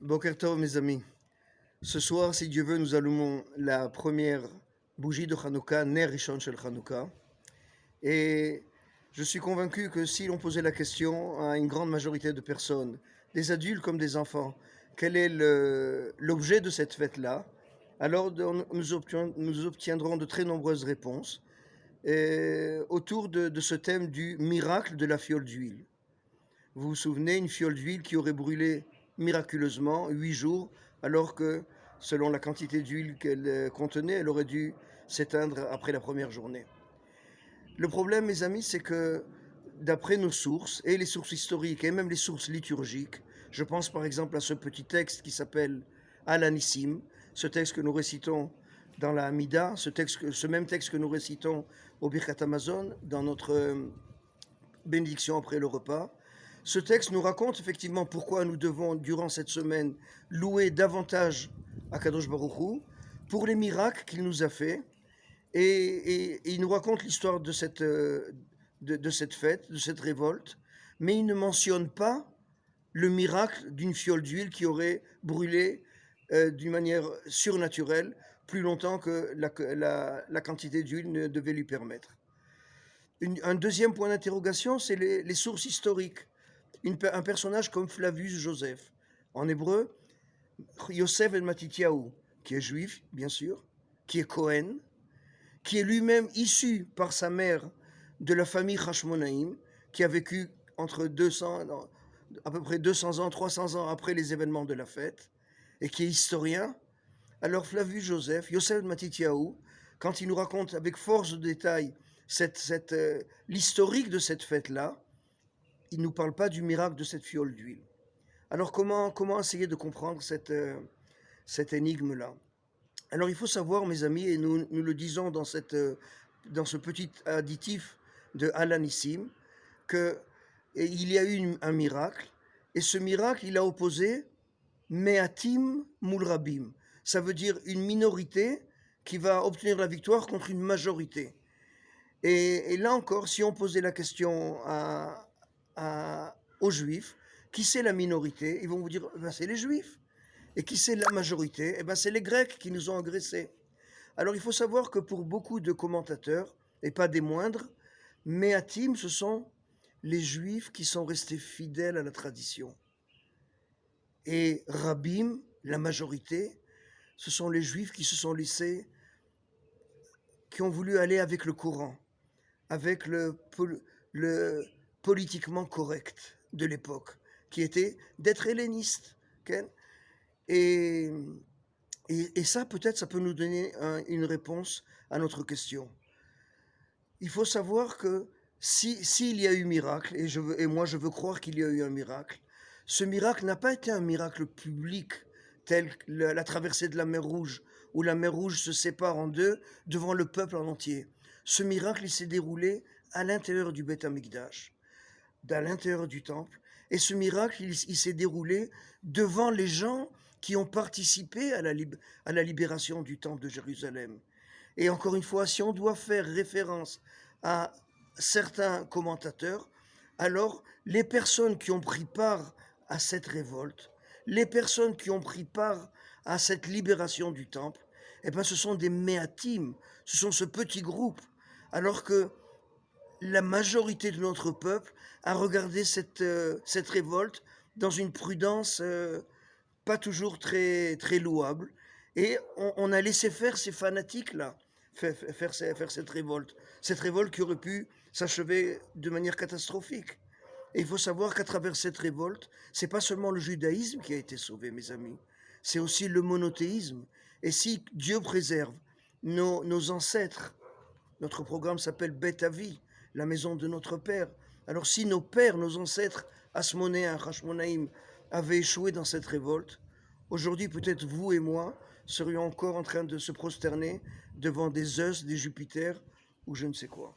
Boker Tov, mes amis. Ce soir, si Dieu veut, nous allumons la première bougie de Hanouka, Ner Rishon Shel Hanouka. Et je suis convaincu que si l'on posait la question à une grande majorité de personnes, des adultes comme des enfants, quel est l'objet de cette fête-là, alors nous obtiendrons de très nombreuses réponses autour de ce thème du miracle de la fiole d'huile. Vous vous souvenez, une fiole d'huile qui aurait brûlé miraculeusement 8 jours, alors que, selon la quantité d'huile qu'elle contenait, elle aurait dû s'éteindre après la première journée. Le problème, mes amis, c'est que, d'après nos sources, et les sources historiques, et même les sources liturgiques, je pense par exemple à ce petit texte qui s'appelle Alanissim, ce texte que nous récitons dans la Hamida, ce même texte que nous récitons au Birkat Hamazon, dans notre bénédiction après le repas. Ce texte nous raconte effectivement pourquoi nous devons, durant cette semaine, louer davantage Akadosh Baruch Hu pour les miracles qu'il nous a fait. Et il nous raconte l'histoire de cette fête, de cette révolte, mais il ne mentionne pas le miracle d'une fiole d'huile qui aurait brûlé d'une manière surnaturelle plus longtemps que la quantité d'huile ne devait lui permettre. Un deuxième point d'interrogation, c'est les sources historiques. Un personnage comme Flavius Joseph, en hébreu, Yosef el Matityahu, qui est juif, bien sûr, qui est Cohen, qui est lui-même issu par sa mère de la famille Hashmonaïm, qui a vécu entre 200, à peu près 200 ans, 300 ans après les événements de la fête, et qui est historien. Alors Flavius Joseph, Yosef Matityahu, quand il nous raconte avec force de détail l'historique de cette fête-là, il ne nous parle pas du miracle de cette fiole d'huile. Alors comment essayer de comprendre cette énigme-là? Alors il faut savoir, mes amis, et nous le disons dans ce petit additif de Alanissim, qu'il y a eu un miracle, et ce miracle, il a opposé Meatim Moul Rabim. Ça veut dire une minorité qui va obtenir la victoire contre une majorité. Et là encore, si on posait la question aux Juifs, qui c'est la minorité? Ils vont vous dire, ben, c'est les Juifs. Et qui c'est la majorité? Eh ben, c'est les Grecs qui nous ont agressés. Alors il faut savoir que pour beaucoup de commentateurs, et pas des moindres, Meatim, ce sont les Juifs qui sont restés fidèles à la tradition. Et Rabim, la majorité, ce sont les Juifs qui se sont laissés, qui ont voulu aller avec le courant, avec le politiquement correct de l'époque, qui était d'être helléniste. Okay? Et ça, peut-être, ça peut nous donner une réponse à notre question. Il faut savoir que s'il y a eu miracle, et moi je veux croire qu'il y a eu un miracle, ce miracle n'a pas été un miracle public, tel que la traversée de la mer Rouge, où la mer Rouge se sépare en deux devant le peuple en entier. Ce miracle, il s'est déroulé à l'intérieur du Beth Amikdash, à l'intérieur du temple. Et ce miracle, il s'est déroulé devant les gens qui ont participé à la libération du temple de Jérusalem. Et encore une fois, si on doit faire référence à certains commentateurs, alors les personnes qui ont pris part à cette révolte, les personnes qui ont pris part à cette libération du temple, eh ben, ce sont des méatim, ce sont ce petit groupe, alors que la majorité de notre peuple a regardé cette révolte dans une prudence pas toujours très, très louable, et on a laissé faire ces fanatiques-là, faire cette révolte qui aurait pu s'achever de manière catastrophique. Et il faut savoir qu'à travers cette révolte, c'est pas seulement le judaïsme qui a été sauvé, mes amis, c'est aussi le monothéisme. Et si Dieu préserve nos ancêtres, notre programme s'appelle Bet Avi, la maison de notre Père. Alors si nos pères, nos ancêtres, Asmonéens, Hashmonaïm, avaient échoué dans cette révolte, aujourd'hui peut-être vous et moi serions encore en train de se prosterner devant des Zeus, des Jupiters ou je ne sais quoi.